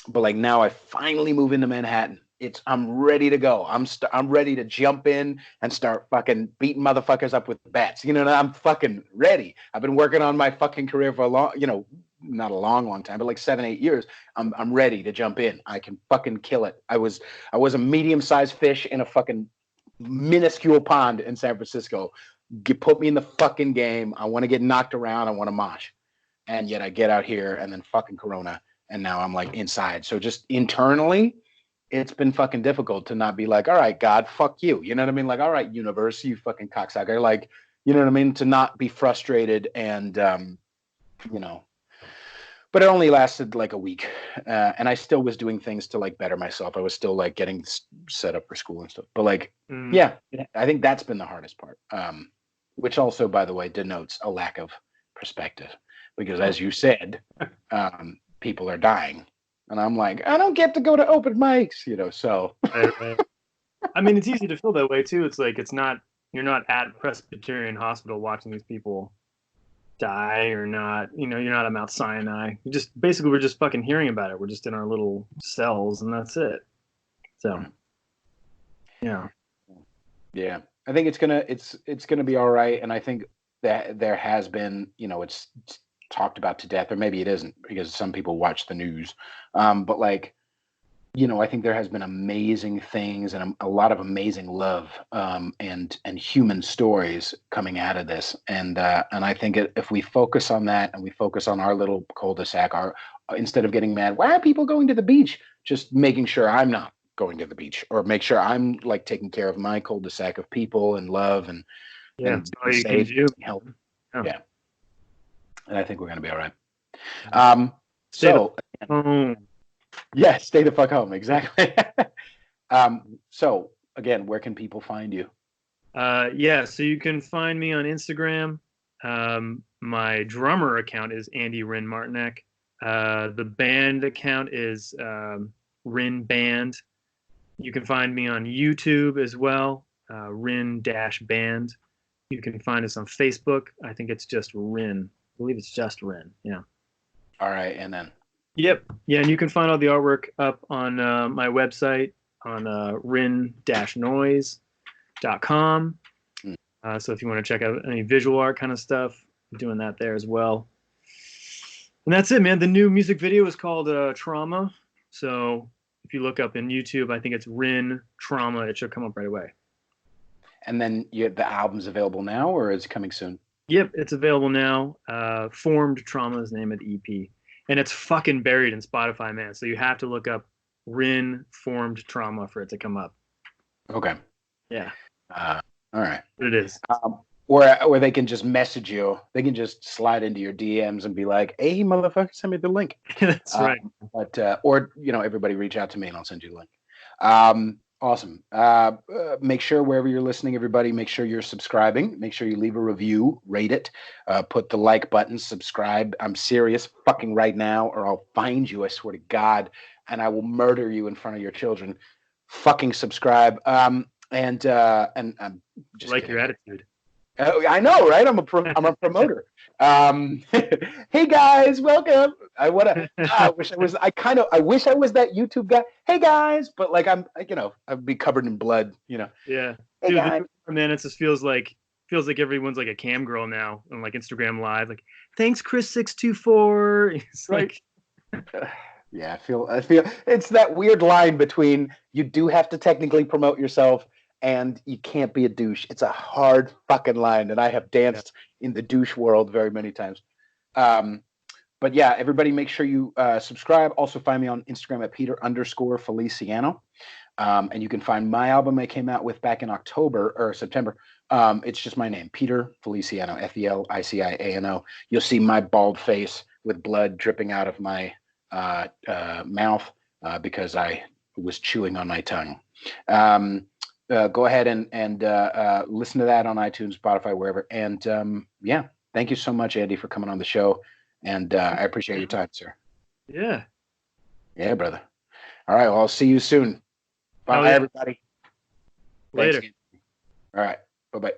like now I finally move into Manhattan. I'm ready to go. I'm ready to jump in and start fucking beating motherfuckers up with bats. I'm fucking ready. I've been working on my fucking career for a long, not a long time, but like 7, 8 years. I'm ready to jump in. I can fucking kill it. I was a medium-sized fish in a fucking minuscule pond in San Francisco. Put me in the fucking game. I want to get knocked around. I want to mosh. And yet I get out here and then fucking Corona. And now I'm like inside. So just internally, it's been fucking difficult to not be like, all right, God, fuck you. You know what I mean? Like, all right, universe, you fucking cocksucker. Like, you know what I mean? To not be frustrated and, but it only lasted like a week. And I still was doing things to like better myself. I was still like getting set up for school and stuff. But like, yeah, I think that's been the hardest part. Which also, by the way, denotes a lack of perspective. Because as you said, people are dying. And I'm like, I don't get to go to open mics, so. Right. I mean, it's easy to feel that way too. It's like, you're not at Presbyterian Hospital watching these people, die or not. You know, you're not at Mount Sinai. You just basically we're just fucking hearing about it. We're just in our little cells, and that's it. So, yeah. Yeah, I think it's gonna be all right, and I think that there has been, it's talked about to death, or maybe it isn't because some people watch the news, but like, I think there has been amazing things and a lot of amazing love, and human stories coming out of this, and I think if we focus on that and we focus on our little cul-de-sac, our instead of getting mad, why are people going to the beach? Just making sure I'm not going to the beach, or make sure I'm like taking care of my cul-de-sac of people and love Yeah, and that's all being you can safe, do. and help. Yeah. Yeah, and I think we're gonna be all right. Yeah. Um, Stay the so home. yeah, stay the fuck home. Exactly. So again, where can people find you? Yeah, so you can find me on Instagram. My drummer account is Andy RINN Martinek. The band account is RINN Band. You can find me on YouTube as well, RINN-band. You can find us on Facebook. I think it's just RINN. I believe it's just RINN. Yeah. All right, and then Yep. Yeah, and you can find all the artwork up on my website on rin-noise.com. mm, So if you want to check out any visual art kind of stuff, I'm doing that there as well. And that's it, man. The new music video is called Trauma. So if you look up in YouTube, I think it's RINN Trauma. It should come up right away. and then the album's available now, or is it coming soon? Yep, it's available now. Formed Trauma is the name of the EP. And it's fucking buried in Spotify, man. So you have to look up RINN Formed Trauma for it to come up. Okay. Yeah. All right. It is. Or they can just message you. They can just slide into your DMs and be like, "Hey, motherfucker, send me the link." That's right. But or everybody reach out to me and I'll send you the link. Awesome. Make sure wherever you're listening, everybody, make sure you're subscribing. Make sure you leave a review, rate it, put the like button, subscribe. I'm serious, fucking right now, or I'll find you. I swear to God, and I will murder you in front of your children. Fucking subscribe. And I'm just Like kidding. your attitude. I know, right? I'm a promoter. Hey guys, welcome. I wish I was. I wish I was that YouTube guy. Hey guys, but like I'd be covered in blood. Yeah. Hey Dude, guys. man, it just feels like everyone's like a cam girl now on like Instagram Live. Like, thanks, Chris624. It's Right. like Yeah, I feel it's that weird line between you do have to technically promote yourself and you can't be a douche. It's a hard fucking line, and I have danced in the douche world very many times. But yeah, everybody make sure you subscribe. Also find me on Instagram at Peter_Feliciano. And you can find my album I came out with back in October or September. It's just my name, Peter Feliciano, Feliciano. You'll see my bald face with blood dripping out of my mouth because I was chewing on my tongue. Go ahead and listen to that on iTunes, Spotify, wherever. And yeah, thank you so much, Andy, for coming on the show. And I appreciate your time, sir. yeah. Yeah, brother. All right. Well, I'll see you soon. Bye, everybody. Later. Thanks again. All right. Bye-bye.